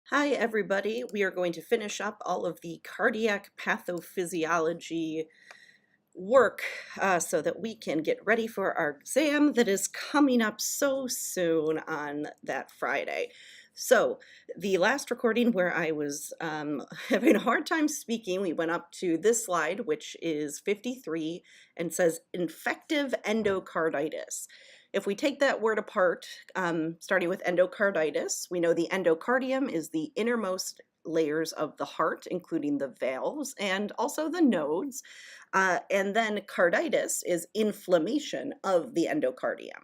Hi, everybody. We are going to finish up all of the cardiac pathophysiology work so that we can get ready for our exam that is coming up so soon on that Friday. So, the last recording where I was having a hard time speaking, we went up to this slide, which is 53, and says infective endocarditis. If we take that word apart, starting with endocarditis, we know the endocardium is the innermost layers of the heart, including the valves and also the nodes. And then carditis is inflammation of the endocardium.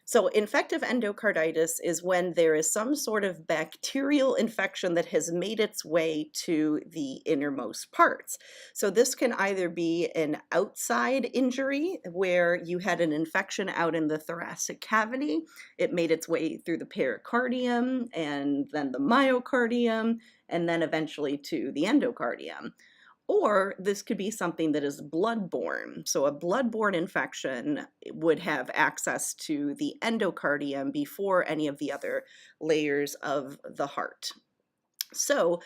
So, infective endocarditis is when there is some sort of bacterial infection that has made its way to the innermost parts. So, this can either be an outside injury where you had an infection out in the thoracic cavity, it made its way through the pericardium and then the myocardium, and then eventually to the endocardium. Or this could be something that is blood-borne. So a blood-borne infection would have access to the endocardium before any of the other layers of the heart. So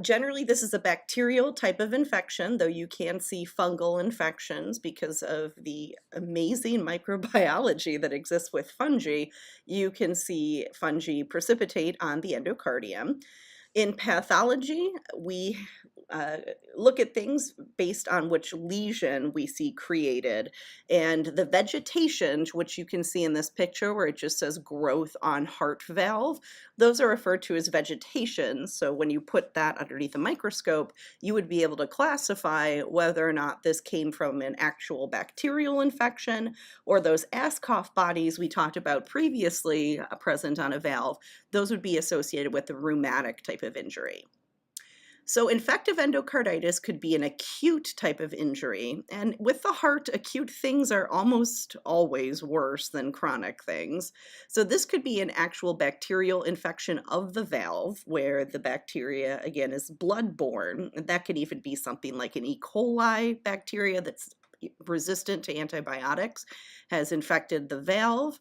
generally this is a bacterial type of infection, though you can see fungal infections because of the amazing microbiology that exists with fungi. You can see fungi precipitate on the endocardium. In pathology, we look at things based on which lesion we see created. And the vegetation, which you can see in this picture where it just says growth on heart valve, those are referred to as vegetation. So when you put that underneath a microscope, you would be able to classify whether or not this came from an actual bacterial infection or those Askoff bodies we talked about previously present on a valve. Those would be associated with the rheumatic type of injury. So infective endocarditis could be an acute type of injury, and with the heart, acute things are almost always worse than chronic things. So this could be an actual bacterial infection of the valve, where the bacteria, again, is blood-borne. That could even be something like an E. coli bacteria that's resistant to antibiotics, has infected the valve.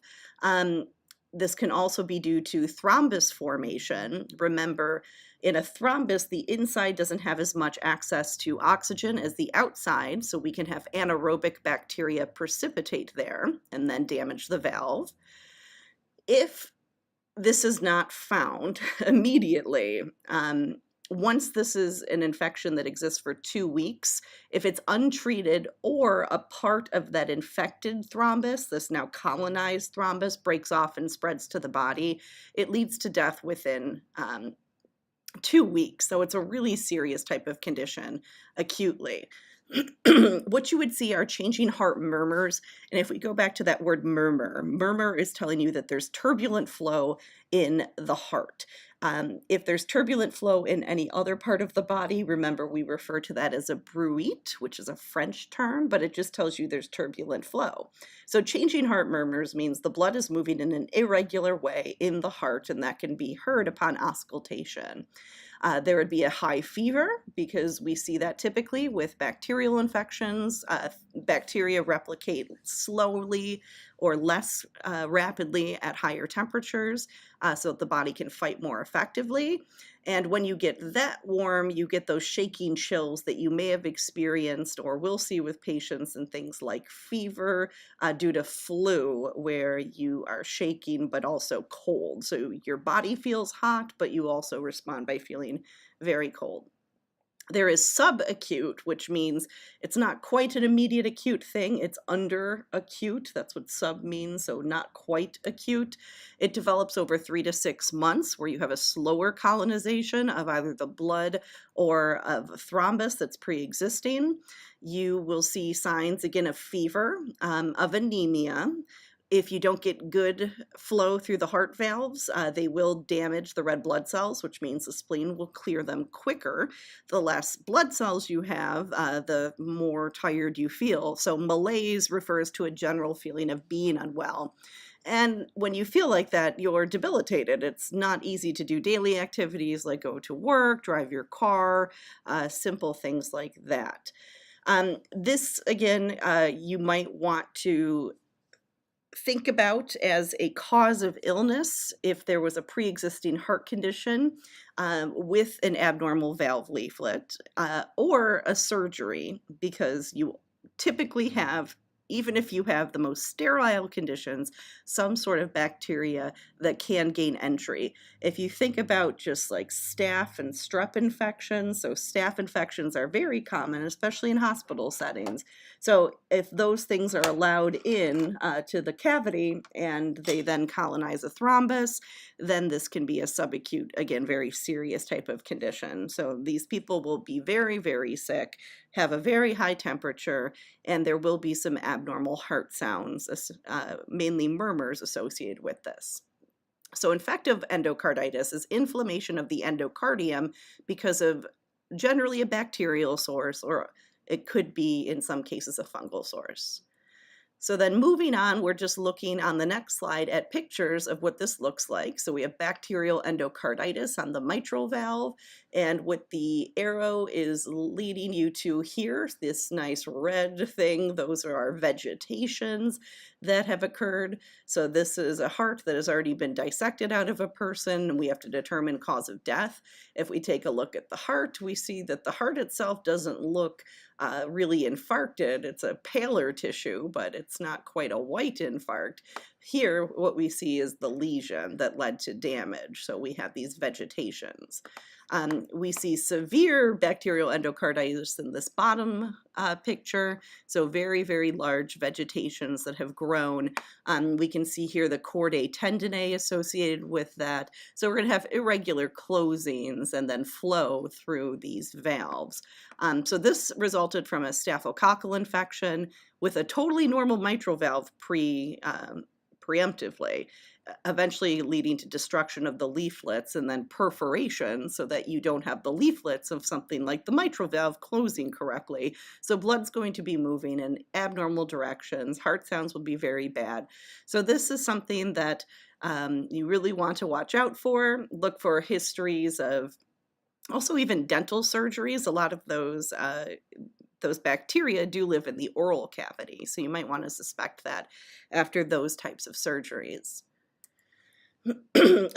This can also be due to thrombus formation. Remember, in a thrombus, the inside doesn't have as much access to oxygen as the outside, so we can have anaerobic bacteria precipitate there and then damage the valve. If this is not found immediately, once this is an infection that exists for 2 weeks, if it's untreated or a part of that infected thrombus, this now colonized thrombus, breaks off and spreads to the body, it leads to death within 2 weeks. So it's a really serious type of condition acutely. What you would see are changing heart murmurs. And if we go back to that word murmur, murmur is telling you that there's turbulent flow in the heart. If there's turbulent flow in any other part of the body, remember we refer to that as a bruit, which is a French term, but it just tells you there's turbulent flow. So changing heart murmurs means the blood is moving in an irregular way in the heart, and that can be heard upon auscultation. There would be a high fever because we see that typically with bacterial infections. Bacteria replicate slowly or less rapidly at higher temperatures so that the body can fight more effectively. And when you get that warm, you get those shaking chills that you may have experienced or will see with patients in things like fever due to flu, where you are shaking but also cold. So your body feels hot, but you also respond by feeling very cold. There is subacute, which means it's not quite an immediate acute thing. It's under acute. That's what sub means, so not quite acute. It develops over 3 to 6 months, where you have a slower colonization of either the blood or of thrombus that's pre-existing. You will see signs, again, of fever, of anemia. If you don't get good flow through the heart valves, they will damage the red blood cells, which means the spleen will clear them quicker. The less blood cells you have, the more tired you feel. So malaise refers to a general feeling of being unwell. And when you feel like that, you're debilitated. It's not easy to do daily activities like go to work, drive your car, simple things like that. This, again, you might want to think about as a cause of illness if there was a pre-existing heart condition with an abnormal valve leaflet or a surgery, because you typically have, even if you have the most sterile conditions, some sort of bacteria that can gain entry. If you think about just like staph and strep infections, so staph infections are very common, especially in hospital settings. So if those things are allowed in to the cavity and they then colonize a thrombus, then this can be a subacute, again, very serious type of condition. So these people will be very, very sick, have a very high temperature, and there will be some abnormal heart sounds, mainly murmurs associated with this. So infective endocarditis is inflammation of the endocardium because of generally a bacterial source, or it could be, in some cases, a fungal source. So then moving on, we're just looking on the next slide at pictures of what this looks like. So we have bacterial endocarditis on the mitral valve, and what the arrow is leading you to here, this nice red thing, those are our vegetations that have occurred. So this is a heart that has already been dissected out of a person, and we have to determine cause of death. If we take a look at the heart, we see that the heart itself doesn't look really infarcted. It's a paler tissue, but it's not quite a white infarct. Here, what we see is the lesion that led to damage. So we have these vegetations. We see severe bacterial endocarditis in this bottom picture. So very, very large vegetations that have grown. We can see here the chordae tendineae associated with that. So we're going to have irregular closings and then flow through these valves. So this resulted from a staphylococcal infection with a totally normal mitral valve preemptively, eventually leading to destruction of the leaflets and then perforation so that you don't have the leaflets of something like the mitral valve closing correctly. So blood's going to be moving in abnormal directions. Heart sounds will be very bad. So this is something that you really want to watch out for. Look for histories of also even dental surgeries. A lot of those bacteria do live in the oral cavity, so you might want to suspect that after those types of surgeries.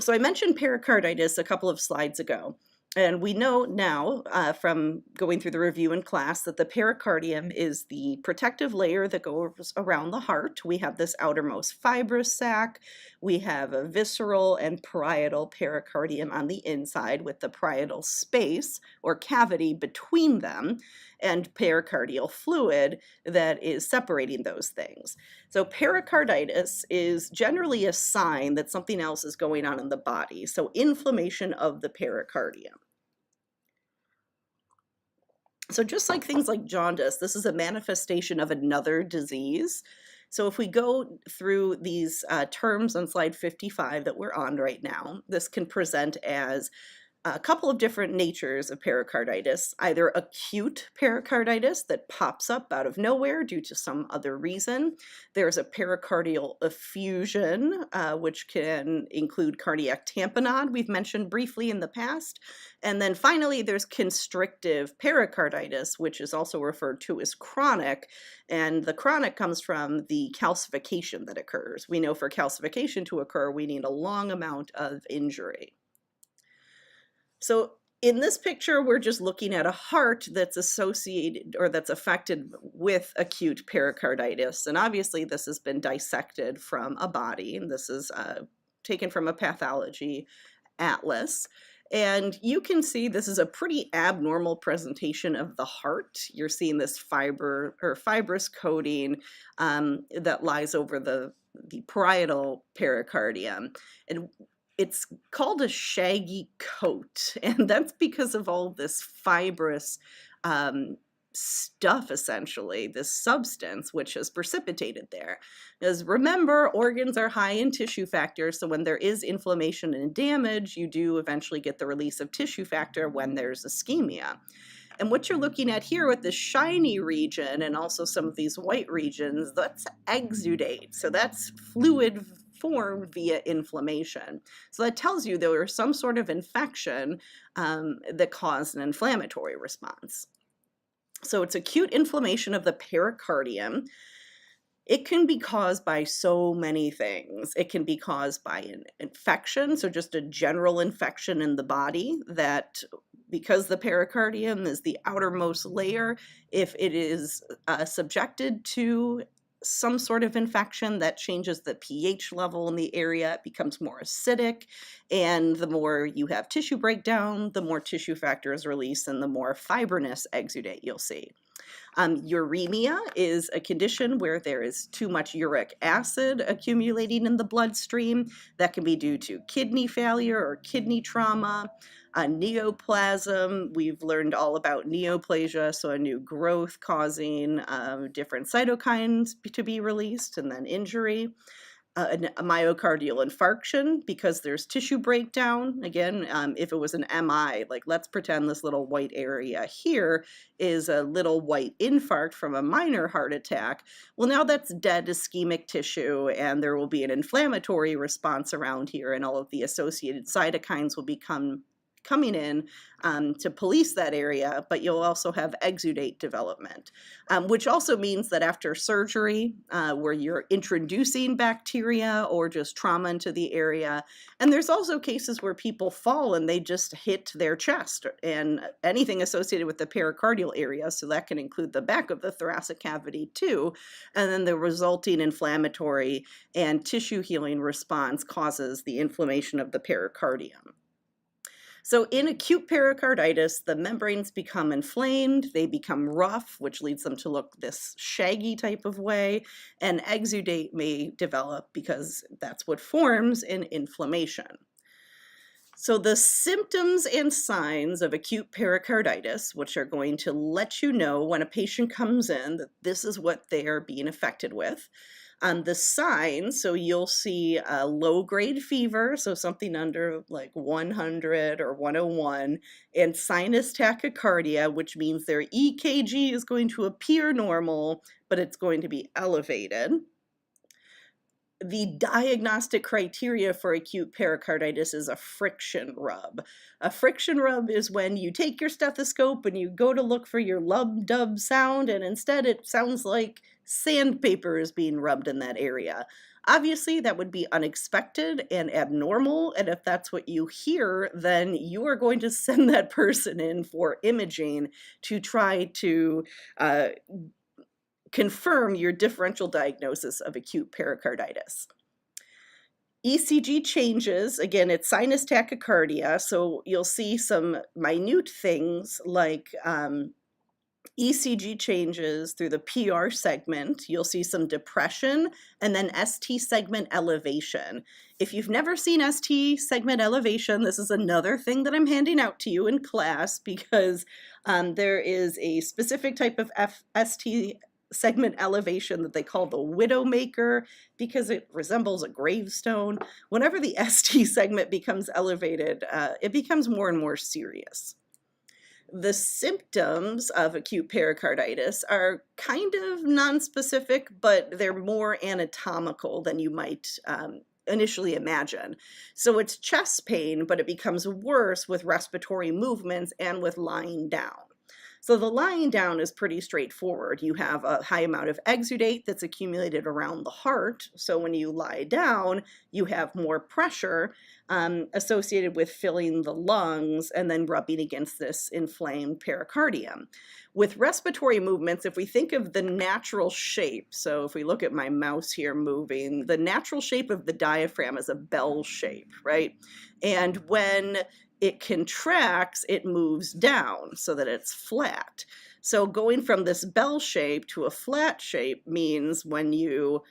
So I mentioned pericarditis a couple of slides ago, and we know now from going through the review in class that the pericardium is the protective layer that goes around the heart. We have this outermost fibrous sac. We have a visceral and parietal pericardium on the inside with the parietal space or cavity between them, and pericardial fluid that is separating those things. So pericarditis is generally a sign that something else is going on in the body. So inflammation of the pericardium. So just like things like jaundice, this is a manifestation of another disease. So if we go through these terms on slide 55 that we're on right now, this can present as a couple of different natures of pericarditis, either acute pericarditis that pops up out of nowhere due to some other reason. There's a pericardial effusion, which can include cardiac tamponade, we've mentioned briefly in the past. And then finally, there's constrictive pericarditis, which is also referred to as chronic. And the chronic comes from the calcification that occurs. We know for calcification to occur, we need a long amount of injury. So in this picture, we're just looking at a heart that's associated or that's affected with acute pericarditis. And obviously this has been dissected from a body, and this is taken from a pathology atlas. And you can see this is a pretty abnormal presentation of the heart. You're seeing this fiber or fibrous coating that lies over the parietal pericardium. And it's called a shaggy coat, and that's because of all this fibrous stuff, essentially, this substance which is precipitated there. Because remember, organs are high in tissue factor, so when there is inflammation and damage, you do eventually get the release of tissue factor when there's ischemia. And what you're looking at here with this shiny region and also some of these white regions, that's exudate. So that's fluid formed via inflammation. So that tells you there was some sort of infection that caused an inflammatory response. So it's acute inflammation of the pericardium. It can be caused by so many things. It can be caused by an infection, so just a general infection in the body that, because the pericardium is the outermost layer, if it is subjected to some sort of infection that changes the pH level in the area, it becomes more acidic, and the more you have tissue breakdown, the more tissue factor is released and the more fibrinous exudate you'll see. Uremia is a condition where there is too much uric acid accumulating in the bloodstream. That can be due to kidney failure or kidney trauma. Neoplasm, we've learned all about neoplasia, so a new growth causing different cytokines to be released, and then injury. A myocardial infarction, because there's tissue breakdown. Again, if it was an MI, like let's pretend this little white area here is a little white infarct from a minor heart attack. Well, now that's dead ischemic tissue, and there will be an inflammatory response around here, and all of the associated cytokines will become coming in to police that area, but you'll also have exudate development, which also means that after surgery, where you're introducing bacteria or just trauma into the area, and there's also cases where people fall and they just hit their chest and anything associated with the pericardial area, so that can include the back of the thoracic cavity too, and then the resulting inflammatory and tissue healing response causes the inflammation of the pericardium. So in acute pericarditis, the membranes become inflamed, they become rough, which leads them to look this shaggy type of way, and exudate may develop because that's what forms in inflammation. So the symptoms and signs of acute pericarditis, which are going to let you know when a patient comes in that this is what they are being affected with. The signs, so you'll see a low-grade fever, so something under like 100 or 101, and sinus tachycardia, which means their EKG is going to appear normal, but it's going to be elevated. The diagnostic criteria for acute pericarditis is a friction rub. A friction rub is when you take your stethoscope and you go to look for your lub-dub sound, and instead it sounds like sandpaper is being rubbed in that area. Obviously, that would be unexpected and abnormal, and if that's what you hear, then you are going to send that person in for imaging to try to confirm your differential diagnosis of acute pericarditis. ECG changes, again, it's sinus tachycardia, so you'll see some minute things like ECG changes through the PR segment. You'll see some depression and then ST segment elevation. If you've never seen ST segment elevation, this is another thing that I'm handing out to you in class, because there is a specific type of ST segment elevation that they call the widowmaker, because it resembles a gravestone. Whenever the ST segment becomes elevated, it becomes more and more serious. The symptoms of acute pericarditis are kind of nonspecific, but they're more anatomical than you might initially imagine. So it's chest pain, but it becomes worse with respiratory movements and with lying down. So the lying down is pretty straightforward. You have a high amount of exudate that's accumulated around the heart. So when you lie down, you have more pressure associated with filling the lungs and then rubbing against this inflamed pericardium. With respiratory movements, if we think of the natural shape, so if we look at my mouse here moving, the natural shape of the diaphragm is a bell shape, right? And when it contracts, it moves down so that it's flat. So going from this bell shape to a flat shape means when you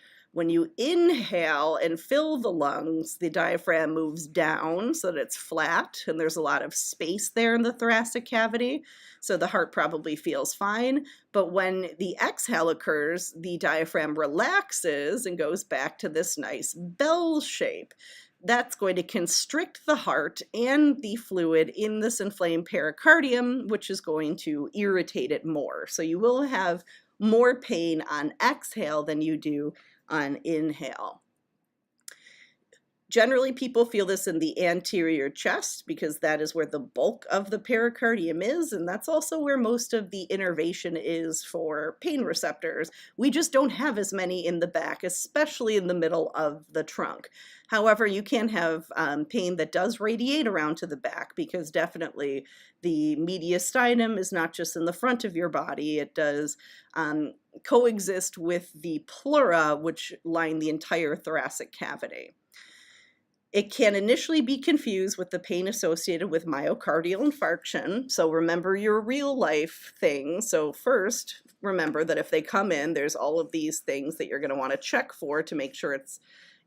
inhale and fill the lungs, the diaphragm moves down so that it's flat, and there's a lot of space there in the thoracic cavity, so the heart probably feels fine. But when the exhale occurs, the diaphragm relaxes and goes back to this nice bell shape. That's going to constrict the heart and the fluid in this inflamed pericardium, which is going to irritate it more. So you will have more pain on exhale than you do on inhale. Generally, people feel this in the anterior chest because that is where the bulk of the pericardium is, and that's also where most of the innervation is for pain receptors. We just don't have as many in the back, especially in the middle of the trunk. However, you can have pain that does radiate around to the back, because definitely the mediastinum is not just in the front of your body. It does coexist with the pleura, which line the entire thoracic cavity. It can initially be confused with the pain associated with myocardial infarction. So remember your real life things. So first, remember that if they come in, there's all of these things that you're going to want to check for to make sure it's,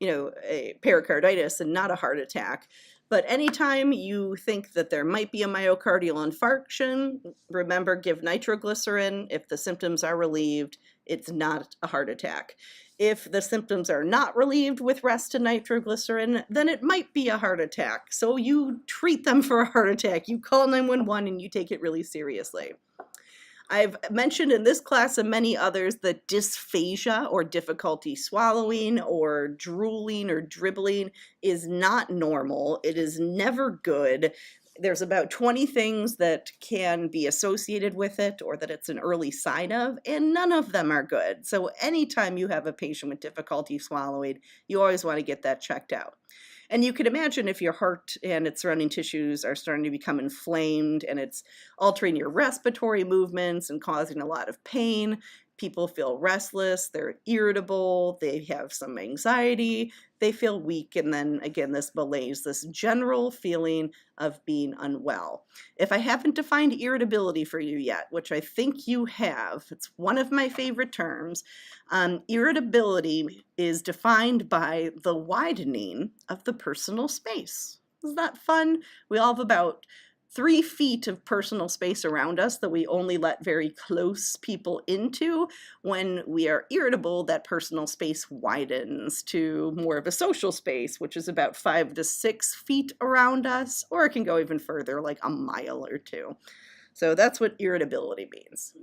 a pericarditis and not a heart attack. But anytime you think that there might be a myocardial infarction, remember, give nitroglycerin. If the symptoms are relieved, it's not a heart attack. If the symptoms are not relieved with rest and nitroglycerin, then it might be a heart attack. So you treat them for a heart attack. You call 911 and you take it really seriously. I've mentioned in this class and many others that dysphagia, or difficulty swallowing or drooling or dribbling, is not normal. It is never good. There's about 20 things that can be associated with it or that it's an early sign of, and none of them are good. So anytime you have a patient with difficulty swallowing, you always want to get that checked out. And you can imagine if your heart and its surrounding tissues are starting to become inflamed and it's altering your respiratory movements and causing a lot of pain. People feel restless, they're irritable, they have some anxiety, they feel weak, and then again, this malaise, this general feeling of being unwell. If I haven't defined irritability for you yet, which I think you have, it's one of my favorite terms. Irritability is defined by the widening of the personal space. Isn't that fun? We all have about 3 feet of personal space around us that we only let very close people into. When we are irritable, that personal space widens to more of a social space, which is about 5 to 6 feet around us, or it can go even further, like a mile or 2. So that's what irritability means.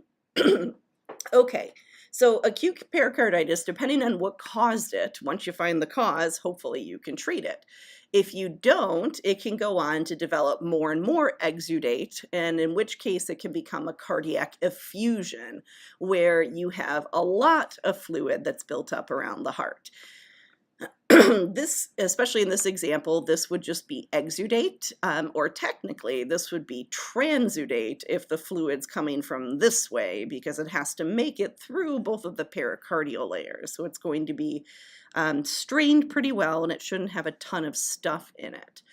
Okay, so acute pericarditis, depending on what caused it, once you find the cause, hopefully you can treat it. If you don't, it can go on to develop more and more exudate, and in which case it can become a cardiac effusion, where you have a lot of fluid that's built up around the heart. This, especially in this example, this would just be exudate, or technically this would be transudate if the fluid's coming from this way, because it has to make it through both of the pericardial layers. So it's going to be strained pretty well, and it shouldn't have a ton of stuff in it.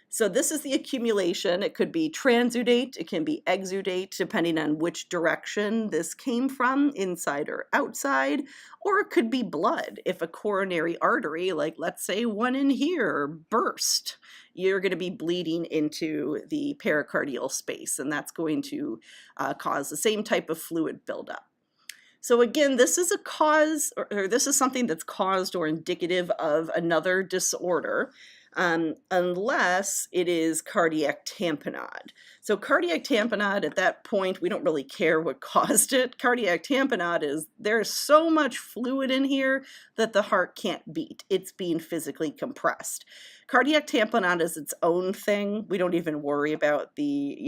So this is the accumulation. It could be transudate, it can be exudate, depending on which direction this came from, inside or outside, or it could be blood. If a coronary artery, like let's say one in here, burst, you're going to be bleeding into the pericardial space, and that's going to cause the same type of fluid buildup. So again, this is a cause, or this is something that's caused or indicative of another disorder, unless it is cardiac tamponade. So cardiac tamponade, at that point, we don't really care what caused it. Cardiac tamponade is there's so much fluid in here that the heart can't beat. It's being physically compressed. Cardiac tamponade is its own thing. We don't even worry about the,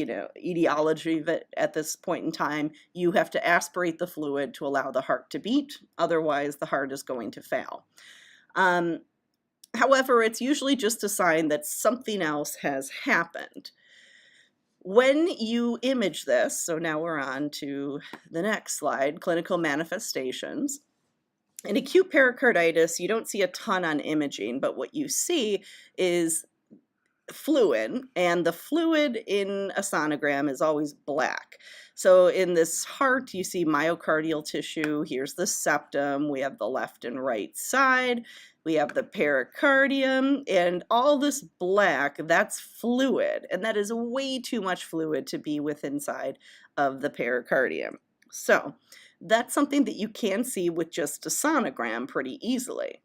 etiology of it at this point in time. You have to aspirate the fluid to allow the heart to beat. Otherwise, the heart is going to fail. However, it's usually just a sign that something else has happened. When you image this, so now we're on to the next slide, clinical manifestations. In acute pericarditis, you don't see a ton on imaging, but what you see is fluid, and the fluid in a sonogram is always black. So in this heart, you see myocardial tissue. Here's the septum. We have the left and right side. We have the pericardium, and all this black, that's fluid, and that is way too much fluid to be within inside of the pericardium. So that's something that you can see with just a sonogram pretty easily.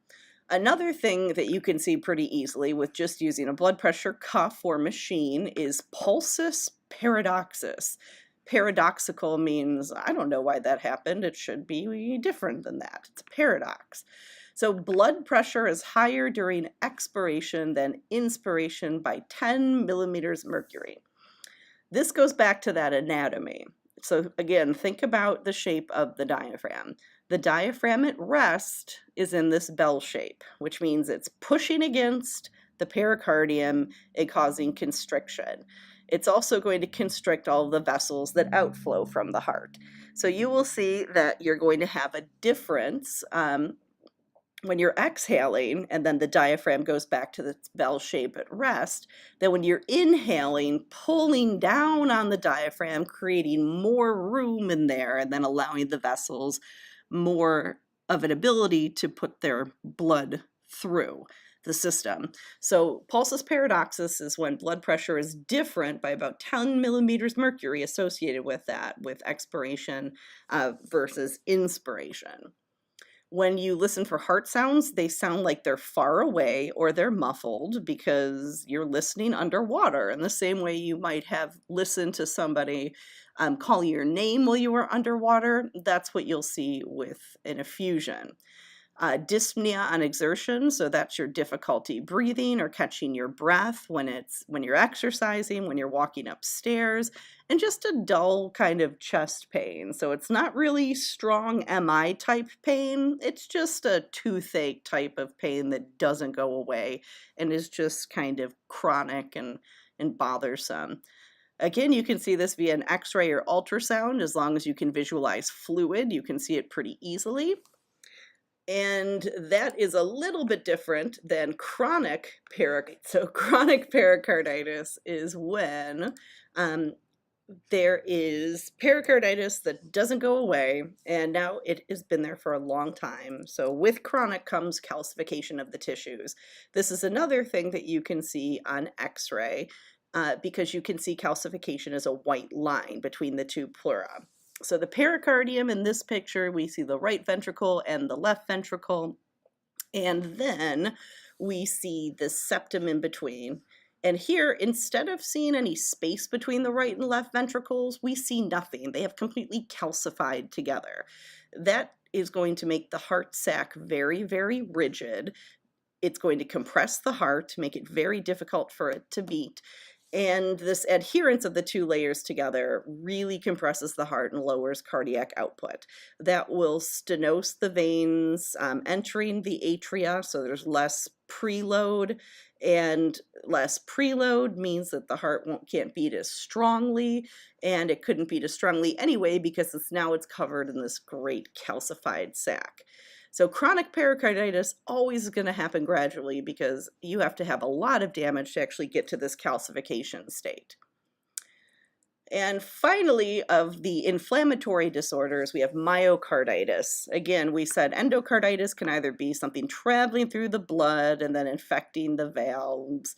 Another thing that you can see pretty easily with just using a blood pressure cuff or machine is pulsus paradoxus. Paradoxical means, I don't know why that happened. It should be different than that. It's a paradox. So blood pressure is higher during expiration than inspiration by 10 millimeters mercury. This goes back to that anatomy. So again, think about the shape of the diaphragm. The diaphragm at rest is in this bell shape, which means it's pushing against the pericardium and causing constriction. It's also going to constrict all of the vessels that outflow from the heart. So you will see that you're going to have a difference when you're exhaling, and then the diaphragm goes back to the bell shape at rest, then when you're inhaling, pulling down on the diaphragm, creating more room in there, and then allowing the vessels more of an ability to put their blood through the system. So pulsus paradoxus is when blood pressure is different by about 10 millimeters mercury associated with that, with expiration versus inspiration. When you listen for heart sounds, they sound like they're far away or they're muffled because you're listening underwater. In the same way you might have listened to somebody call your name while you were underwater, that's what you'll see with an effusion. Dyspnea on exertion, so that's your difficulty breathing or catching your breath when you're exercising, when you're walking upstairs, and just a dull kind of chest pain. So it's not really strong MI type pain, it's just a toothache type of pain that doesn't go away and is just kind of chronic and bothersome. Again, you can see this via an X-ray or ultrasound. As long as you can visualize fluid, you can see it pretty easily. And that is a little bit different than chronic pericarditis. So chronic pericarditis is when there is pericarditis that doesn't go away, and now it has been there for a long time. So with chronic comes calcification of the tissues. This is another thing that you can see on X-ray because you can see calcification as a white line between the two pleura. So the pericardium in this picture, we see the right ventricle and the left ventricle, and then we see the septum in between. And here, instead of seeing any space between the right and left ventricles, we see nothing. They have completely calcified together. That is going to make the heart sac very, very rigid. It's going to compress the heart to make it very difficult for it to beat. And this adherence of the two layers together really compresses the heart and lowers cardiac output. That will stenose the veins entering the atria, so there's less preload, and less preload means that the heart can't beat as strongly, and it couldn't beat as strongly anyway because it's covered in this great calcified sac. So chronic pericarditis always is going to happen gradually because you have to have a lot of damage to actually get to this calcification state. And finally, of the inflammatory disorders, we have myocarditis. Again, we said endocarditis can either be something traveling through the blood and then infecting the valves,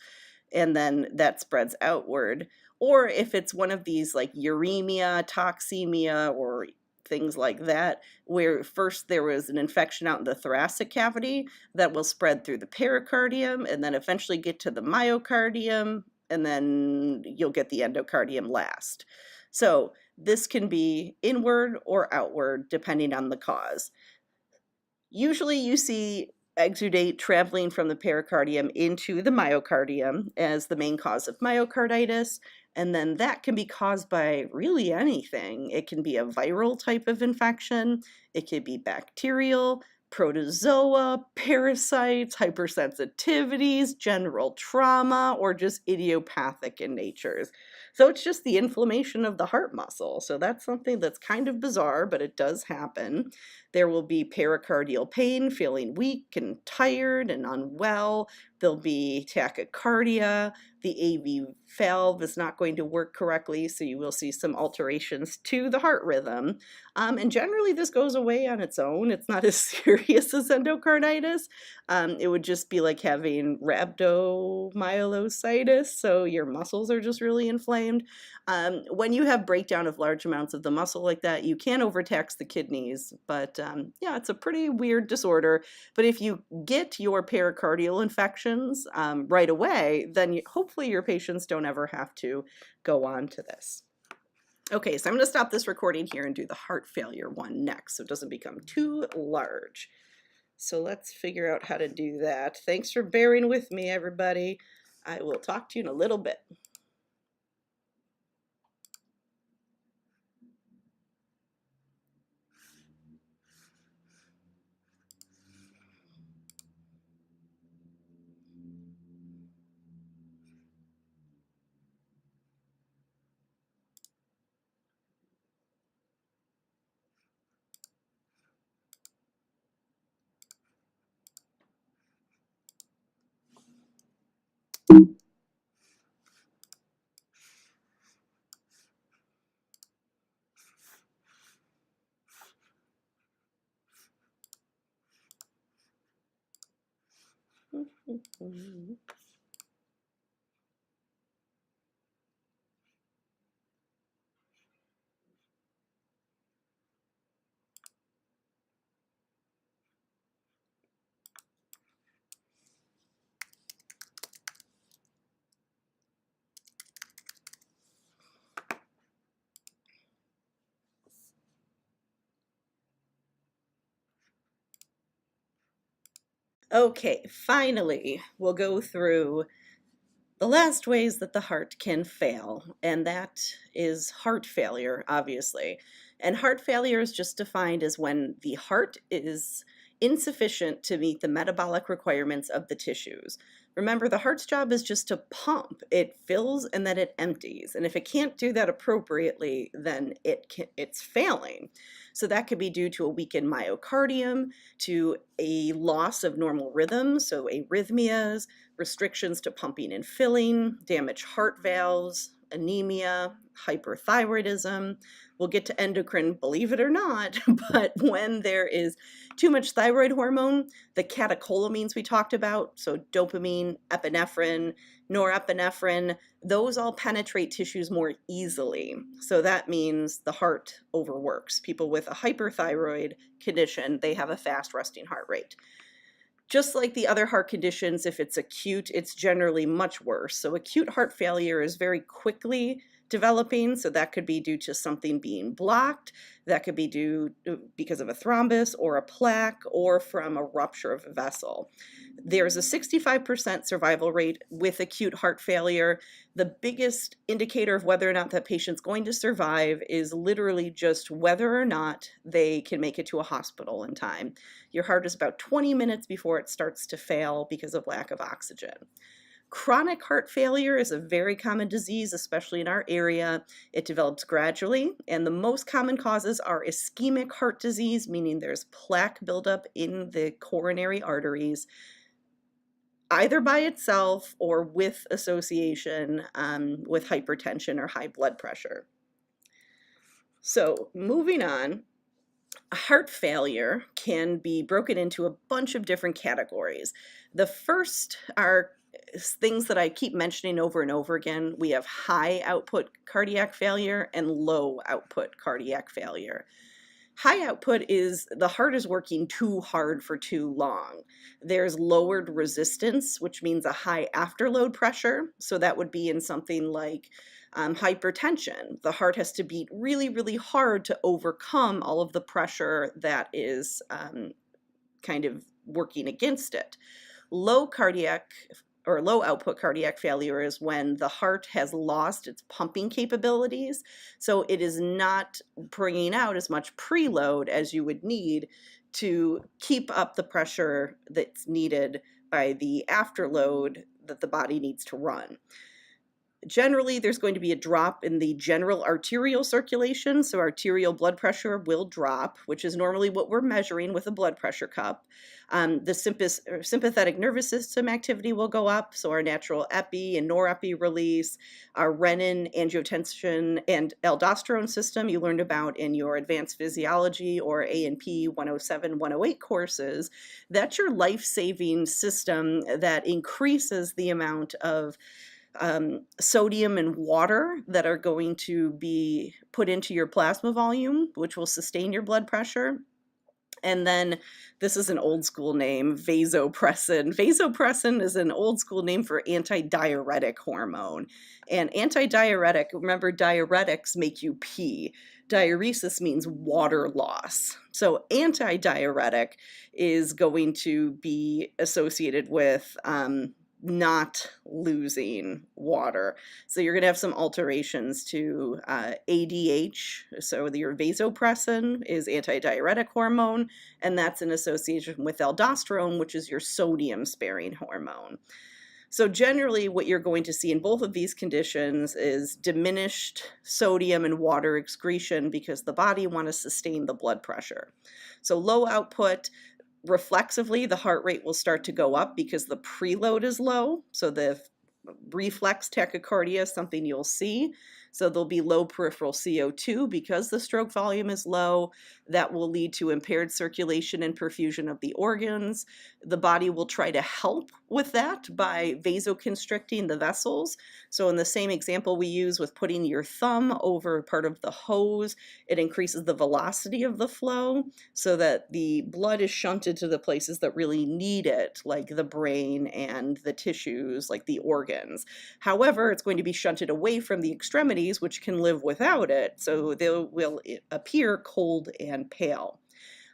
and then that spreads outward. Or if it's one of these like uremia, toxemia, or things like that, where first there was an infection out in the thoracic cavity that will spread through the pericardium and then eventually get to the myocardium, and then you'll get the endocardium last. So this can be inward or outward depending on the cause. Usually you see exudate traveling from the pericardium into the myocardium as the main cause of myocarditis, and then that can be caused by really anything. It can be a viral type of infection, it could be bacterial, protozoa, parasites, hypersensitivities, general trauma, or just idiopathic in nature. So it's just the inflammation of the heart muscle. So that's something that's kind of bizarre, but it does happen. There will be pericardial pain, feeling weak and tired and unwell. There'll be tachycardia. The AV valve is not going to work correctly, so you will see some alterations to the heart rhythm. And generally this goes away on its own. It's not as serious as endocarditis. It would just be like having rhabdomyolysitis, so your muscles are just really inflamed. When you have breakdown of large amounts of the muscle like that, you can overtax the kidneys, but yeah, it's a pretty weird disorder. But if you get your pericardial infections right away, then hopefully your patients don't ever have to go on to this. Okay, so I'm going to stop this recording here and do the heart failure one next so it doesn't become too large. So let's figure out how to do that. Thanks for bearing with me, everybody. I will talk to you in a little bit. Okay, finally, we'll go through the last ways that the heart can fail, and that is heart failure, obviously. And heart failure is just defined as when the heart is insufficient to meet the metabolic requirements of the tissues. Remember, the heart's job is just to pump. It fills and then it empties. And if it can't do that appropriately, then it's failing. So that could be due to a weakened myocardium, to a loss of normal rhythm, so arrhythmias, restrictions to pumping and filling, damaged heart valves, anemia, hyperthyroidism. We'll get to endocrine, believe it or not, but when there is too much thyroid hormone, the catecholamines we talked about, so dopamine, epinephrine, norepinephrine, those all penetrate tissues more easily. So that means the heart overworks. People with a hyperthyroid condition, they have a fast resting heart rate. Just like the other heart conditions, if it's acute, it's generally much worse. So acute heart failure is very quickly developing. So that could be due to something being blocked. That could be due because of a thrombus or a plaque or from a rupture of a vessel. There's a 65% survival rate with acute heart failure. The biggest indicator of whether or not that patient's going to survive is literally just whether or not they can make it to a hospital in time. Your heart is about 20 minutes before it starts to fail because of lack of oxygen. Chronic heart failure is a very common disease, especially in our area. It develops gradually, and the most common causes are ischemic heart disease, meaning there's plaque buildup in the coronary arteries, either by itself or with association with hypertension or high blood pressure. So moving on, heart failure can be broken into a bunch of different categories. The first are things that I keep mentioning over and over again. We have high output cardiac failure and low output cardiac failure. High output is the heart is working too hard for too long. There's lowered resistance, which means a high afterload pressure. So that would be in something like hypertension. The heart has to beat really, really hard to overcome all of the pressure that is kind of working against it. Low output cardiac failure is when the heart has lost its pumping capabilities. So it is not bringing out as much preload as you would need to keep up the pressure that's needed by the afterload that the body needs to run. Generally, there's going to be a drop in the general arterial circulation, so arterial blood pressure will drop, which is normally what we're measuring with a blood pressure cup. The sympathetic nervous system activity will go up, so our natural epi and norepi release, our renin, angiotensin, and aldosterone system you learned about in your advanced physiology or A&P 107, 108 courses. That's your life-saving system that increases the amount of sodium and water that are going to be put into your plasma volume, which will sustain your blood pressure. And then this is an old school name, vasopressin. Vasopressin is an old school name for antidiuretic hormone. And antidiuretic, remember, diuretics make you pee. Diuresis means water loss. So antidiuretic is going to be associated with not losing water. So you're going to have some alterations to ADH. So your vasopressin is antidiuretic hormone, and that's in association with aldosterone, which is your sodium sparing hormone. So generally what you're going to see in both of these conditions is diminished sodium and water excretion because the body wants to sustain the blood pressure. So low output, reflexively, the heart rate will start to go up because the preload is low. So the reflex tachycardia is something you'll see. So there'll be low peripheral CO2 because the stroke volume is low. That will lead to impaired circulation and perfusion of the organs. The body will try to help with that by vasoconstricting the vessels. So in the same example we use with putting your thumb over part of the hose, it increases the velocity of the flow so that the blood is shunted to the places that really need it, like the brain and the tissues, like the organs. However, it's going to be shunted away from the extremities, which can live without it, so they will appear cold and pale.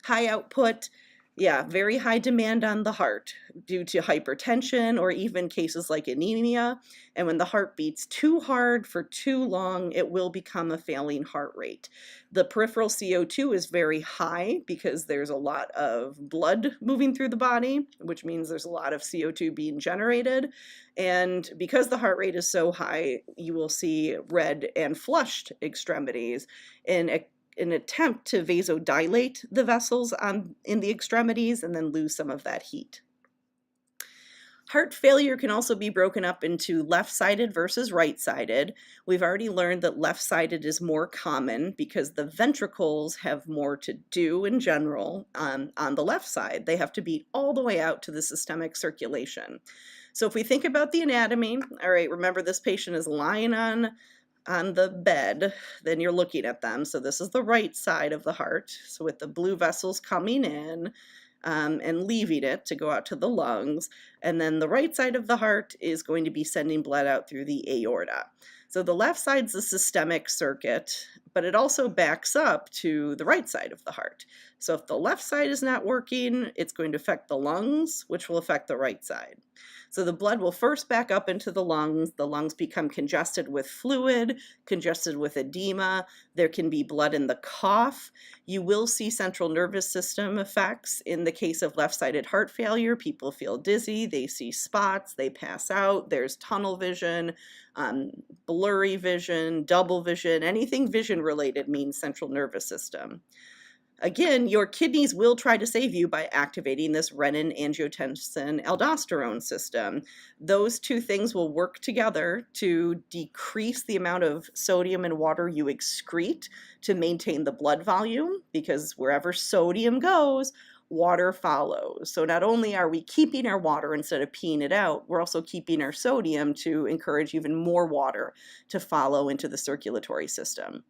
High output, yeah, very high demand on the heart due to hypertension or even cases like anemia. And when the heart beats too hard for too long, it will become a failing heart rate. The peripheral CO2 is very high because there's a lot of blood moving through the body, which means there's a lot of CO2 being generated. And because the heart rate is so high, you will see red and flushed extremities in an attempt to vasodilate the vessels in the extremities and then lose some of that heat. Heart failure can also be broken up into left-sided versus right-sided. We've already learned that left-sided is more common because the ventricles have more to do in general on the left side. They have to beat all the way out to the systemic circulation. So if we think about the anatomy, all right, remember this patient is lying on the bed, then you're looking at them. So this is the right side of the heart. So with the blue vessels coming in and leaving it to go out to the lungs. And then the right side of the heart is going to be sending blood out through the aorta. So the left side's the systemic circuit, but it also backs up to the right side of the heart. So if the left side is not working, it's going to affect the lungs, which will affect the right side. So the blood will first back up into the lungs become congested with fluid, congested with edema. There can be blood in the cough. You will see central nervous system effects. In the case of left-sided heart failure, people feel dizzy, they see spots, they pass out, there's tunnel vision, blurry vision, double vision. Anything vision related means central nervous system. Again, your kidneys will try to save you by activating this renin-angiotensin-aldosterone system. Those two things will work together to decrease the amount of sodium and water you excrete to maintain the blood volume, because wherever sodium goes, water follows. So not only are we keeping our water instead of peeing it out, we're also keeping our sodium to encourage even more water to follow into the circulatory system.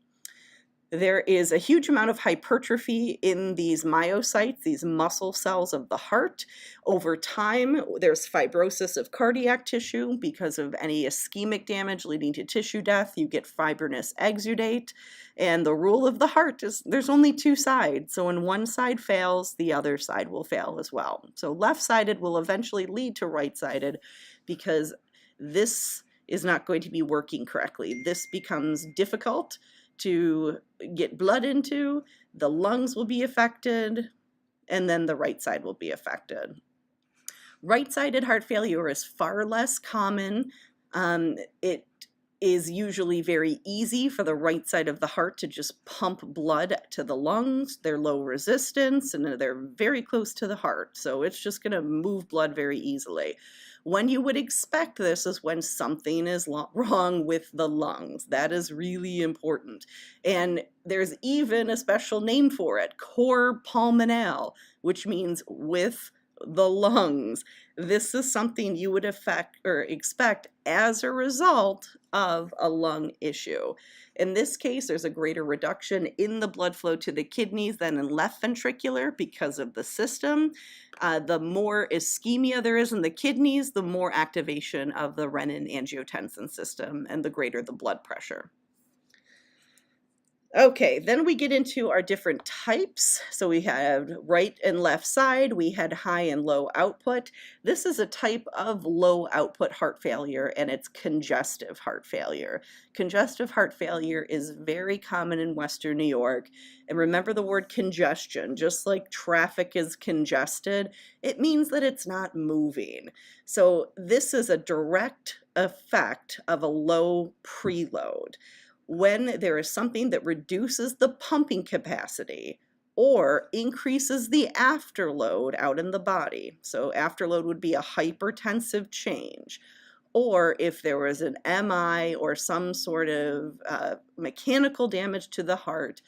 There is a huge amount of hypertrophy in these myocytes, these muscle cells of the heart. Over time, there's fibrosis of cardiac tissue because of any ischemic damage leading to tissue death. You get fibrinous exudate. And the rule of the heart is there's only two sides. So when one side fails, the other side will fail as well. So left-sided will eventually lead to right-sided because this is not going to be working correctly. This becomes difficult to get blood into, the lungs will be affected, and then the right side will be affected. Right-sided heart failure is far less common. It is usually very easy for the right side of the heart to just pump blood to the lungs. They're low resistance and they're very close to the heart, so it's just going to move blood very easily. When you would expect this is when something is wrong with the lungs. That is really important. And there's even a special name for it, cor pulmonale, which means with the lungs. This is something you would expect as a result of a lung issue. In this case, there's a greater reduction in the blood flow to the kidneys than in left ventricular because of the system. The more ischemia there is in the kidneys, the more activation of the renin-angiotensin system and the greater the blood pressure. Okay, then we get into our different types. So we have right and left side, we had high and low output. This is a type of low output heart failure, and it's congestive heart failure. Congestive heart failure is very common in Western New York. And remember the word congestion, just like traffic is congested, it means that it's not moving. So this is a direct effect of a low preload. When there is something that reduces the pumping capacity or increases the afterload out in the body. So afterload would be a hypertensive change. Or if there was an MI or some sort of mechanical damage to the heart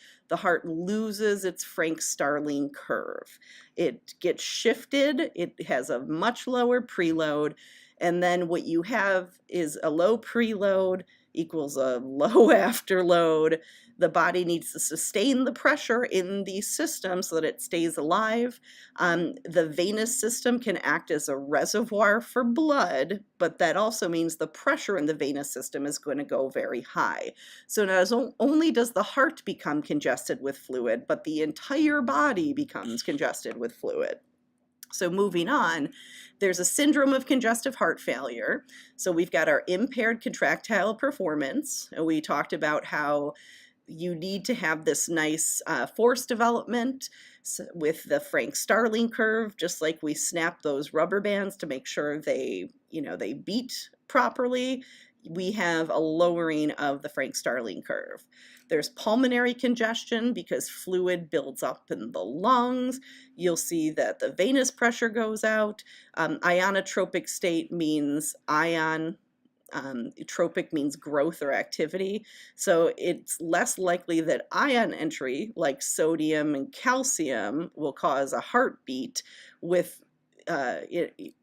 loses its Frank-Starling curve. It gets shifted, it has a much lower preload, and then what you have is a low preload equals a low afterload. The body needs to sustain the pressure in the system so that it stays alive. The venous system can act as a reservoir for blood, but that also means the pressure in the venous system is going to go very high. So not only does the heart become congested with fluid, but the entire body becomes congested with fluid. So moving on, there's a syndrome of congestive heart failure. So we've got our impaired contractile performance. And we talked about how you need to have this nice force development with the Frank-Starling curve, just like we snap those rubber bands to make sure they beat properly. We have a lowering of the Frank-Starling curve. There's pulmonary congestion because fluid builds up in the lungs. You'll see that the venous pressure goes out. Ionotropic state means ion. Tropic means growth or activity. So it's less likely that ion entry, like sodium and calcium, will cause a heartbeat with, it's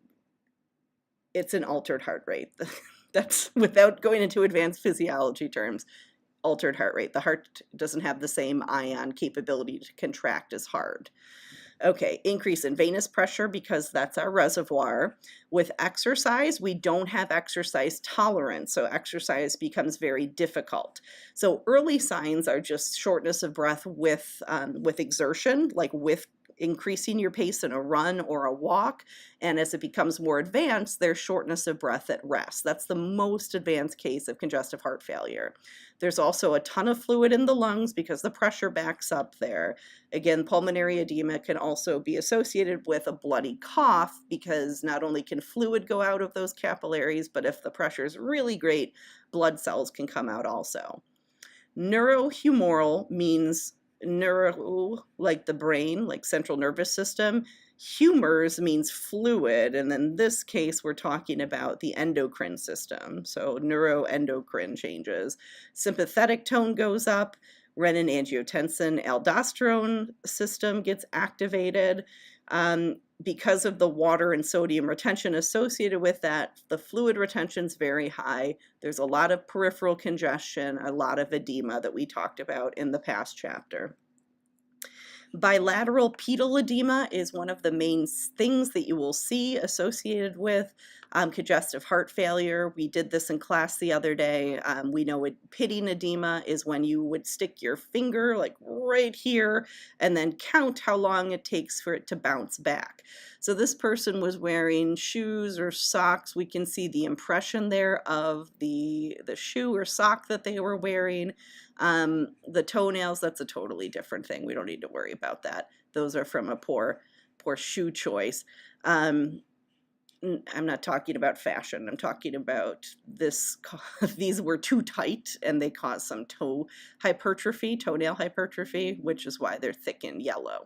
an altered heart rate. That's without going into advanced physiology terms. Altered heart rate. The heart doesn't have the same ion capability to contract as hard. Okay, increase in venous pressure because that's our reservoir. With exercise, we don't have exercise tolerance, so exercise becomes very difficult. So early signs are just shortness of breath with exertion, like with increasing your pace in a run or a walk, and as it becomes more advanced, there's shortness of breath at rest. That's the most advanced case of congestive heart failure. There's also a ton of fluid in the lungs because the pressure backs up there. Again, pulmonary edema can also be associated with a bloody cough because not only can fluid go out of those capillaries, but if the pressure is really great, blood cells can come out also. Neurohumoral means neuro, like the brain, like central nervous system. Humors means fluid, and in this case we're talking about the endocrine system, so neuroendocrine changes. Sympathetic tone goes up, renin-angiotensin aldosterone system gets activated. Because of the water and sodium retention associated with that, the fluid retention is very high. There's a lot of peripheral congestion, a lot of edema that we talked about in the past chapter. Bilateral pedal edema is one of the main things that you will see associated with congestive heart failure. We did this in class the other day. We know pitting edema is when you would stick your finger like right here and then count how long it takes for it to bounce back. So this person was wearing shoes or socks. We can see the impression there of the shoe or sock that they were wearing. The toenails, that's a totally different thing. We don't need to worry about that. Those are from a poor shoe choice. I'm not talking about fashion. I'm talking about these were too tight and they caused some toenail hypertrophy, which is why they're thick and yellow.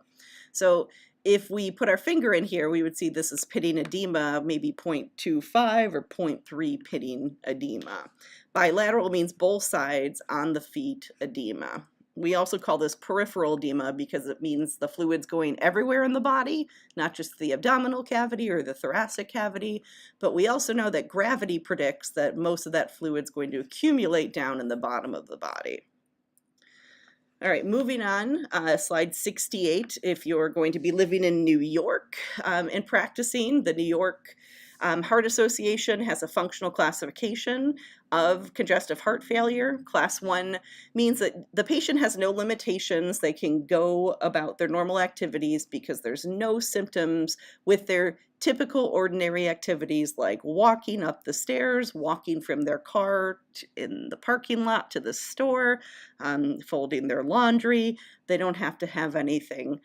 So if we put our finger in here, we would see this is pitting edema, maybe 0.25 or 0.3 pitting edema. Bilateral means both sides on the feet edema. We also call this peripheral edema because it means the fluid's going everywhere in the body, not just the abdominal cavity or the thoracic cavity. But we also know that gravity predicts that most of that fluid's going to accumulate down in the bottom of the body. All right, moving on, slide 68. If you're going to be living in New York and practicing, the New York Heart Association has a functional classification of congestive heart failure. Class 1 means that the patient has no limitations. They can go about their normal activities because there's no symptoms with their typical ordinary activities like walking up the stairs, walking from their car in the parking lot to the store, folding their laundry. They don't have to have anything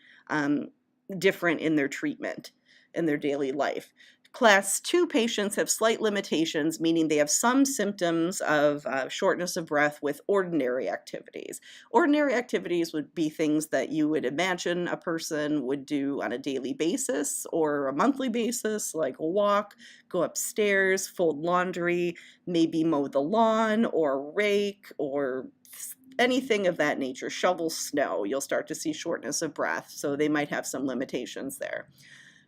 different in their treatment in their daily life. Class 2 patients have slight limitations, meaning they have some symptoms of shortness of breath with ordinary activities. Ordinary activities would be things that you would imagine a person would do on a daily basis or a monthly basis, like walk, go upstairs, fold laundry, maybe mow the lawn or rake or anything of that nature, shovel snow. You'll start to see shortness of breath, so they might have some limitations there.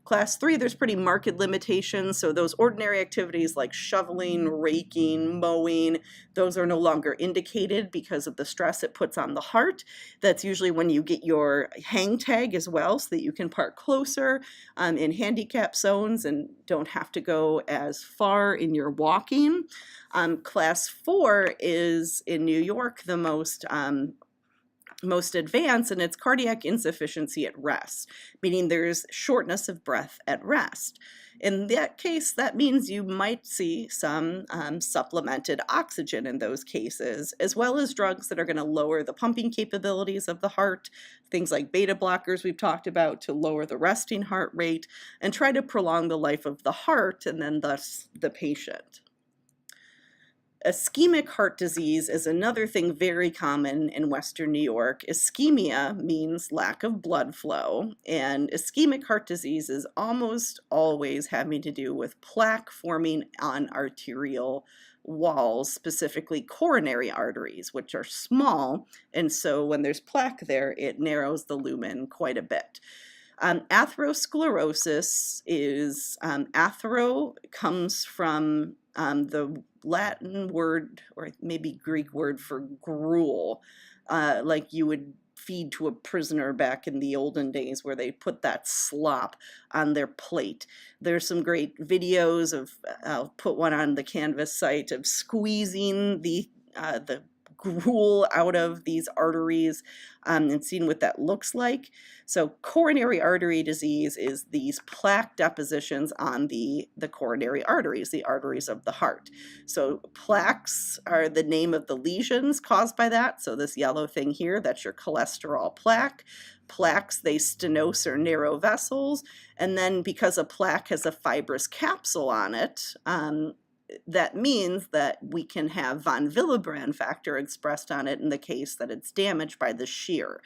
Class 3, there's pretty marked limitations, so those ordinary activities like shoveling, raking, mowing, those are no longer indicated because of the stress it puts on the heart. That's usually when you get your hang tag as well, so that you can park closer in handicap zones and don't have to go as far in your walking. Class 4 is, in New York, the most advanced, and it's cardiac insufficiency at rest, meaning there's shortness of breath at rest. In that case, that means you might see some supplemented oxygen in those cases, as well as drugs that are going to lower the pumping capabilities of the heart, things like beta blockers we've talked about to lower the resting heart rate and try to prolong the life of the heart and then thus the patient. Ischemic heart disease is another thing very common in Western New York. Ischemia means lack of blood flow, and ischemic heart disease is almost always having to do with plaque forming on arterial walls, specifically coronary arteries, which are small, and so when there's plaque there, it narrows the lumen quite a bit. Atherosclerosis is, athero comes from the Latin word or maybe Greek word for gruel, like you would feed to a prisoner back in the olden days where they put that slop on their plate. There's some great videos of, I'll put one on the Canvas site, of squeezing the gruel out of these arteries and seeing what that looks like. So coronary artery disease is these plaque depositions on the coronary arteries, the arteries of the heart. So plaques are the name of the lesions caused by that. So this yellow thing here, that's your cholesterol plaque. Plaques, they stenose or narrow vessels. And then because a plaque has a fibrous capsule on it, that means that we can have von Willebrand factor expressed on it in the case that it's damaged by the shear,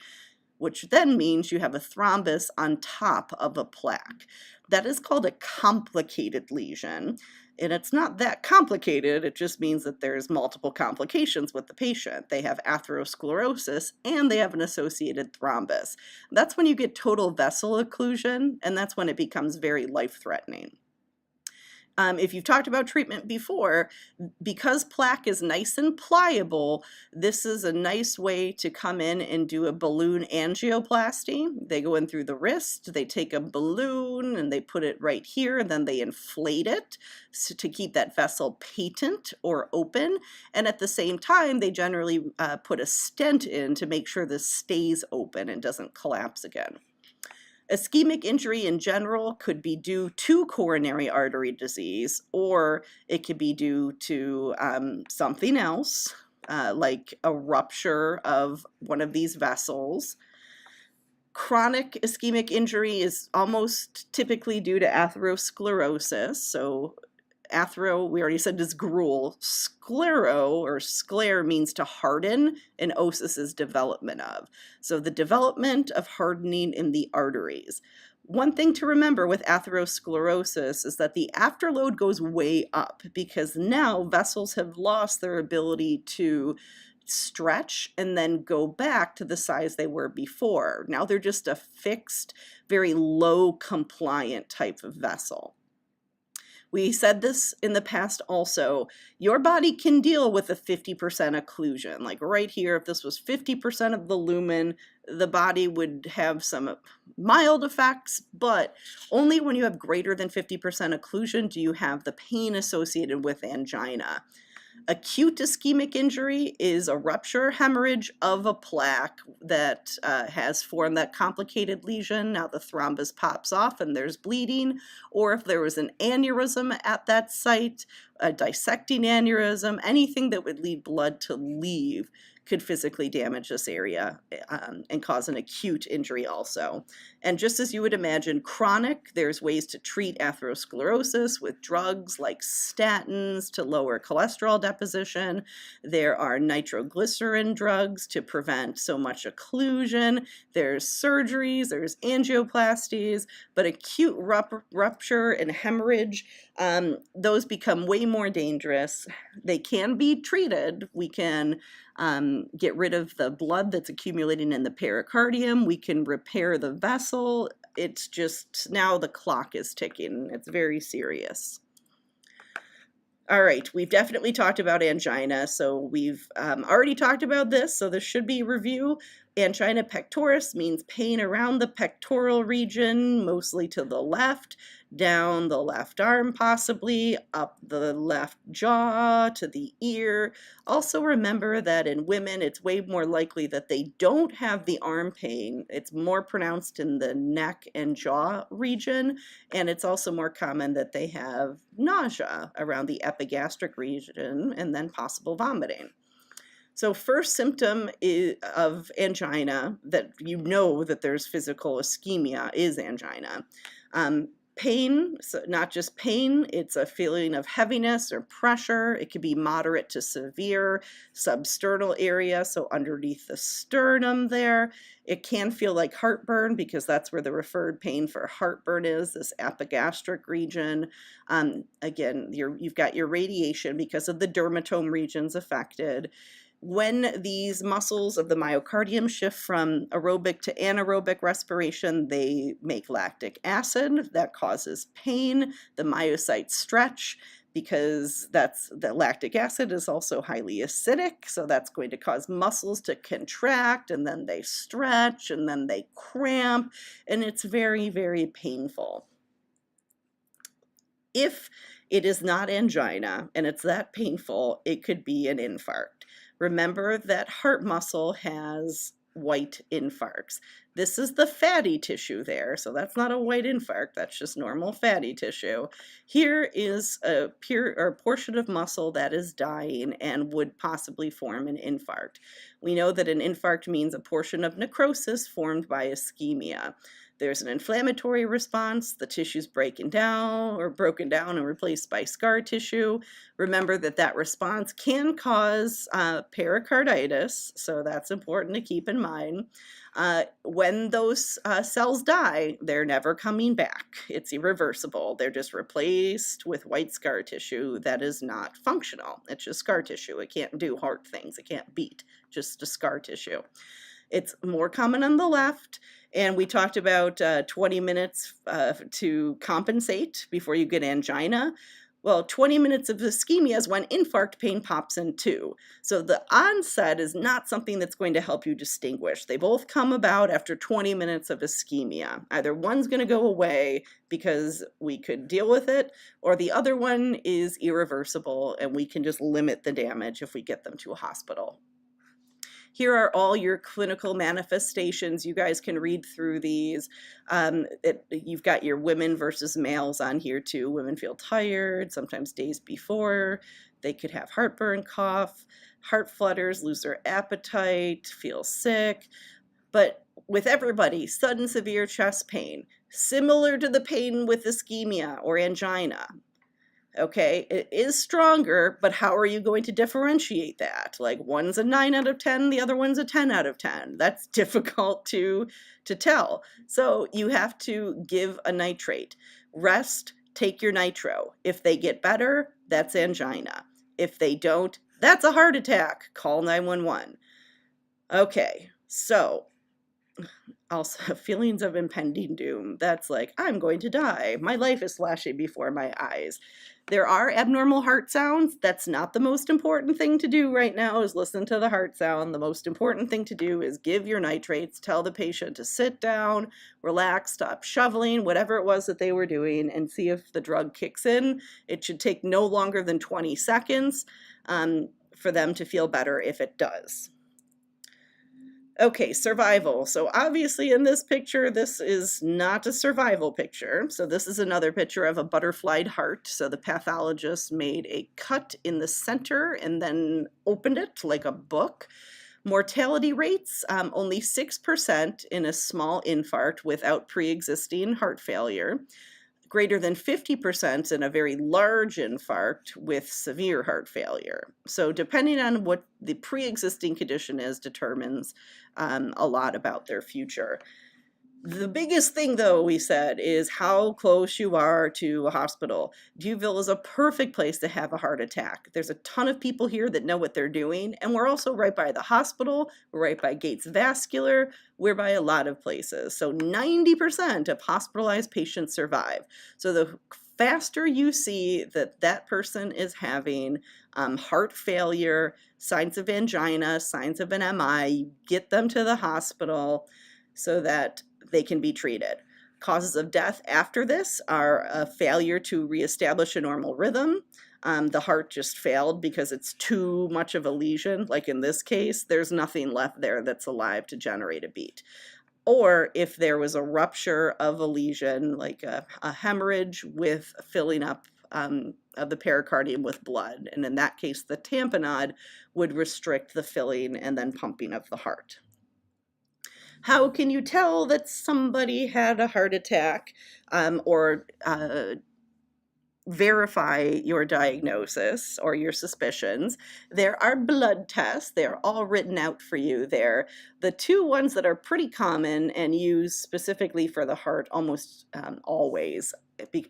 which then means you have a thrombus on top of a plaque. That is called a complicated lesion, and it's not that complicated. It just means that there's multiple complications with the patient. They have atherosclerosis and they have an associated thrombus. That's when you get total vessel occlusion, and that's when it becomes very life-threatening. If you've talked about treatment before, because plaque is nice and pliable, this is a nice way to come in and do a balloon angioplasty. They go in through the wrist, they take a balloon and they put it right here, and then they inflate it to keep that vessel patent or open. And at the same time, they generally put a stent in to make sure this stays open and doesn't collapse again. Ischemic injury in general could be due to coronary artery disease, or it could be due to something else, like a rupture of one of these vessels. Chronic ischemic injury is almost typically due to atherosclerosis. So athero, we already said, is gruel. Sclero or sclere means to harden, and osis is development of. So the development of hardening in the arteries. One thing to remember with atherosclerosis is that the afterload goes way up because now vessels have lost their ability to stretch and then go back to the size they were before. Now they're just a fixed, very low compliant type of vessel. We said this in the past also, your body can deal with a 50% occlusion. Like right here, if this was 50% of the lumen, the body would have some mild effects, but only when you have greater than 50% occlusion do you have the pain associated with angina. Acute ischemic injury is a rupture, hemorrhage of a plaque that has formed that complicated lesion. Now the thrombus pops off and there's bleeding, or if there was an aneurysm at that site, a dissecting aneurysm, anything that would lead blood to leave could physically damage this area and cause an acute injury also. And just as you would imagine, chronic, there's ways to treat atherosclerosis with drugs like statins to lower cholesterol deposition. There are nitroglycerin drugs to prevent so much occlusion. There's surgeries, there's angioplasties, but acute rupture and hemorrhage, those become way more dangerous. They can be treated. We can get rid of the blood that's accumulating in the pericardium. We can repair the vessel. It's just now the clock is ticking. It's very serious. All right, we've definitely talked about angina, so we've already talked about this, so this should be a review. Angina pectoris means pain around the pectoral region, mostly to the left, down the left arm possibly, up the left jaw to the ear. Also remember that in women, it's way more likely that they don't have the arm pain. It's more pronounced in the neck and jaw region, and it's also more common that they have nausea around the epigastric region and then possible vomiting. So first symptom of angina that you know that there's physical ischemia is angina. Pain, so not just pain, it's a feeling of heaviness or pressure. It could be moderate to severe, substernal area, so underneath the sternum there. It can feel like heartburn because that's where the referred pain for heartburn is, this epigastric region. Again, you've got your radiation because of the dermatome regions affected. When these muscles of the myocardium shift from aerobic to anaerobic respiration, they make lactic acid. That causes pain. The myocytes stretch because the lactic acid is also highly acidic, so that's going to cause muscles to contract, and then they stretch, and then they cramp, and it's very, very painful. If it is not angina and it's that painful, it could be an infarct. Remember that heart muscle has white infarcts. This is the fatty tissue there, so that's not a white infarct, that's just normal fatty tissue. Here is a portion of muscle that is dying and would possibly form an infarct. We know that an infarct means a portion of necrosis formed by ischemia. There's an inflammatory response, the tissue's broken down and replaced by scar tissue. Remember that response can cause pericarditis, so that's important to keep in mind. When those cells die, they're never coming back. It's irreversible. They're just replaced with white scar tissue that is not functional. It's just scar tissue. It can't do heart things. It can't beat, just a scar tissue. It's more common on the left, and we talked about 20 minutes to compensate before you get angina. Well, 20 minutes of ischemia is when infarct pain pops in too. So the onset is not something that's going to help you distinguish. They both come about after 20 minutes of ischemia. Either one's going to go away because we could deal with it, or the other one is irreversible and we can just limit the damage if we get them to a hospital. Here are all your clinical manifestations. You guys can read through these. You've got your women versus males on here too. Women feel tired, sometimes days before. They could have heartburn, cough, heart flutters, lose their appetite, feel sick. But with everybody, sudden severe chest pain, similar to the pain with ischemia or angina. Okay, it is stronger, but how are you going to differentiate that? Like one's a 9 out of 10, the other one's a 10 out of 10. That's difficult to tell. So you have to give a nitrate. Rest, take your nitro. If they get better, that's angina. If they don't, That's a heart attack. Call 911. Okay, so also feelings of impending doom. That's like, I'm going to die. My life is flashing before my eyes. There are abnormal heart sounds. That's not the most important thing to do right now, is listen to the heart sound. The most important thing to do is give your nitrates, tell the patient to sit down, relax, stop shoveling, whatever it was that they were doing, and see if the drug kicks in. It should take no longer than 20 seconds for them to feel better if it does. Okay, survival. So obviously in this picture, this is not a survival picture. So this is another picture of a butterflied heart. So the pathologist made a cut in the center and then opened it like a book. Mortality rates, only 6% in a small infarct without pre-existing heart failure. Greater than 50% in a very large infarct with severe heart failure. So depending on what the pre-existing condition is determines a lot about their future. The biggest thing, though, we said, is how close you are to a hospital. Deauville is a perfect place to have a heart attack. There's a ton of people here that know what they're doing, and we're also right by the hospital, we're right by Gates Vascular, we're by a lot of places. So 90% of hospitalized patients survive. So the faster you see that that person is having heart failure, signs of angina, signs of an MI, you get them to the hospital so that they can be treated. Causes of death after this are a failure to reestablish a normal rhythm. The heart just failed because it's too much of a lesion. Like in this case, there's nothing left there that's alive to generate a beat. Or if there was a rupture of a lesion, like a hemorrhage with filling up of the pericardium with blood. And in that case, the tamponade would restrict the filling and then pumping of the heart. How can you tell that somebody had a heart attack or verify your diagnosis or your suspicions? There are blood tests. They're all written out for you there. The two ones that are pretty common and used specifically for the heart almost always,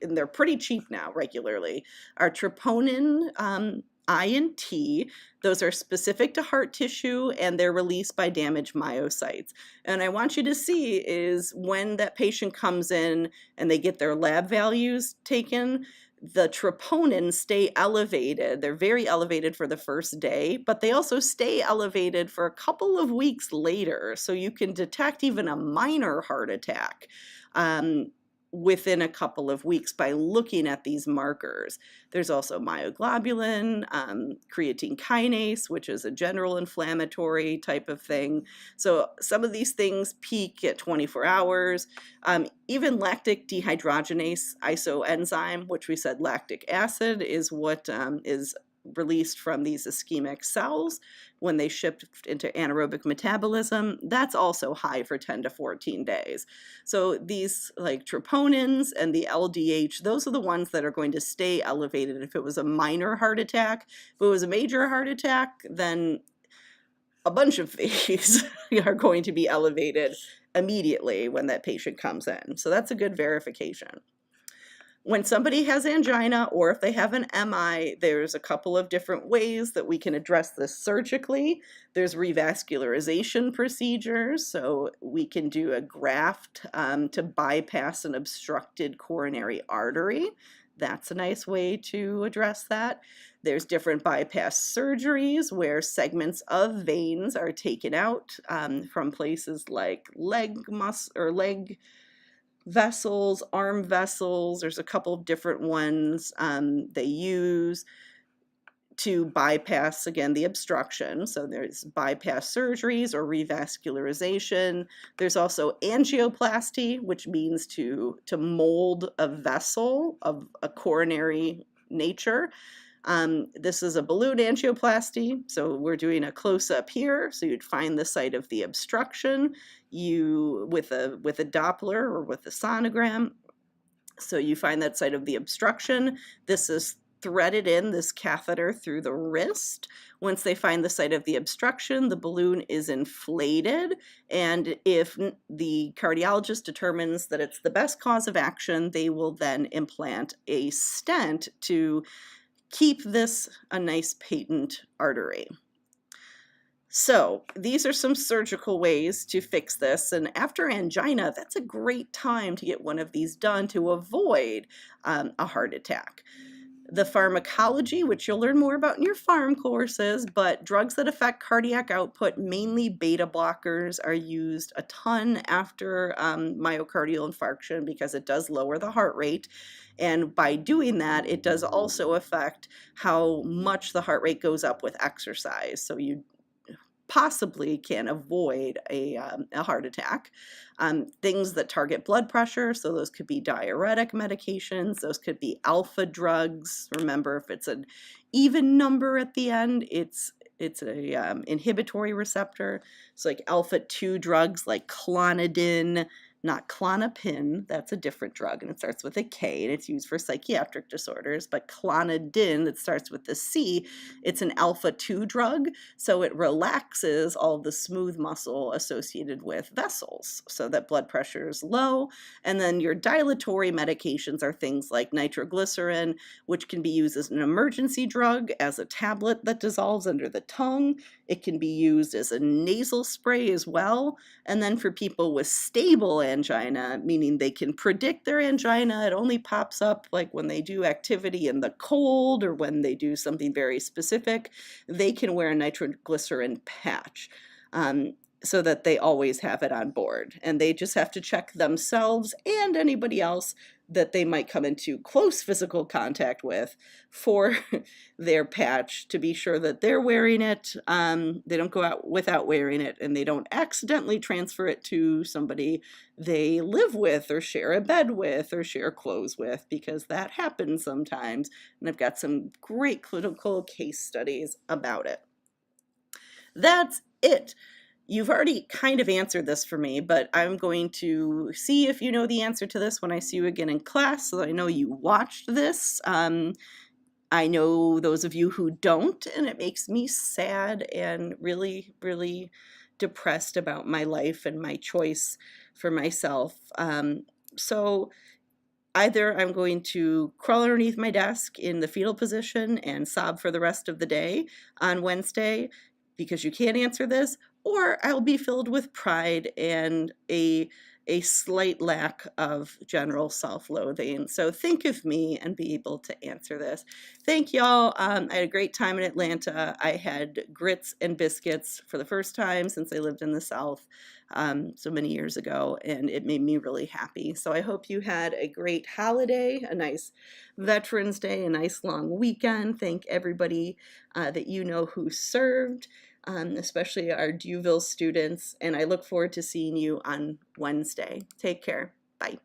and they're pretty cheap now regularly, are troponin I and T. Those are specific to heart tissue and they're released by damaged myocytes. And I want you to see is when that patient comes in and they get their lab values taken, the troponin stay elevated. They're very elevated for the first day, but they also stay elevated for a couple of weeks later. So you can detect even a minor heart attack within a couple of weeks by looking at these markers. There's also myoglobulin, creatine kinase, which is a general inflammatory type of thing. So some of these things peak at 24 hours. Even lactic dehydrogenase isoenzyme, which we said lactic acid is what is released from these ischemic cells when they shift into anaerobic metabolism, that's also high for 10 to 14 days. So these like troponins and the LDH, those are the ones that are going to stay elevated if it was a minor heart attack. If it was a major heart attack, then a bunch of these are going to be elevated immediately when that patient comes in. So that's a good verification. When somebody has angina or if they have an MI, there's a couple of different ways that we can address this surgically. There's revascularization procedures, so we can do a graft to bypass an obstructed coronary artery. That's a nice way to address that. There's different bypass surgeries where segments of veins are taken out from places like leg vessels, arm vessels. There's a couple of different ones they use to bypass, again, the obstruction. So there's bypass surgeries or revascularization. There's also angioplasty, which means to mold a vessel of a coronary nature. This is a balloon angioplasty, so we're doing a close-up here, so you'd find the site of the obstruction with a Doppler or with a sonogram. So you find that site of the obstruction. This is threaded in, this catheter, through the wrist. Once they find the site of the obstruction, the balloon is inflated, and if the cardiologist determines that it's the best cause of action, they will then implant a stent to keep this a nice patent artery. So these are some surgical ways to fix this, and after angina, that's a great time to get one of these done to avoid a heart attack. The pharmacology, which you'll learn more about in your pharm courses, but drugs that affect cardiac output, mainly beta blockers, are used a ton after myocardial infarction because it does lower the heart rate. And by doing that, it does also affect how much the heart rate goes up with exercise. So you possibly can avoid a heart attack. Things that target blood pressure, so those could be diuretic medications, those could be alpha drugs. Remember, if it's an even number at the end, it's a inhibitory receptor. So like alpha-2 drugs like clonidine, not Klonopin, that's a different drug, and it starts with a K, and it's used for psychiatric disorders, but clonidine, that starts with the C, it's an alpha-2 drug, so it relaxes all the smooth muscle associated with vessels so that blood pressure is low. And then your dilatory medications are things like nitroglycerin, which can be used as an emergency drug, as a tablet that dissolves under the tongue. It can be used as a nasal spray as well. And then for people with stable angina, meaning they can predict their angina, it only pops up like when they do activity in the cold or when they do something very specific, they can wear a nitroglycerin patch so that they always have it on board. And they just have to check themselves and anybody else that they might come into close physical contact with for their patch to be sure that they're wearing it. They don't go out without wearing it, and they don't accidentally transfer it to somebody they live with or share a bed with or share clothes with, because that happens sometimes. And I've got some great clinical case studies about it. That's it. You've already kind of answered this for me, but I'm going to see if you know the answer to this when I see you again in class, so that I know you watched this. I know those of you who don't, and it makes me sad and really, really depressed about my life and my choice for myself. So either I'm going to crawl underneath my desk in the fetal position and sob for the rest of the day on Wednesday because you can't answer this, or I'll be filled with pride and a slight lack of general self-loathing. So think of me and be able to answer this. Thank y'all. I had a great time in Atlanta. I had grits and biscuits for the first time since I lived in the South so many years ago, and it made me really happy. So I hope you had a great holiday, a nice Veterans Day, a nice long weekend. Thank everybody that you know who served. Especially our Duville students, and I look forward to seeing you on Wednesday. Take care. Bye.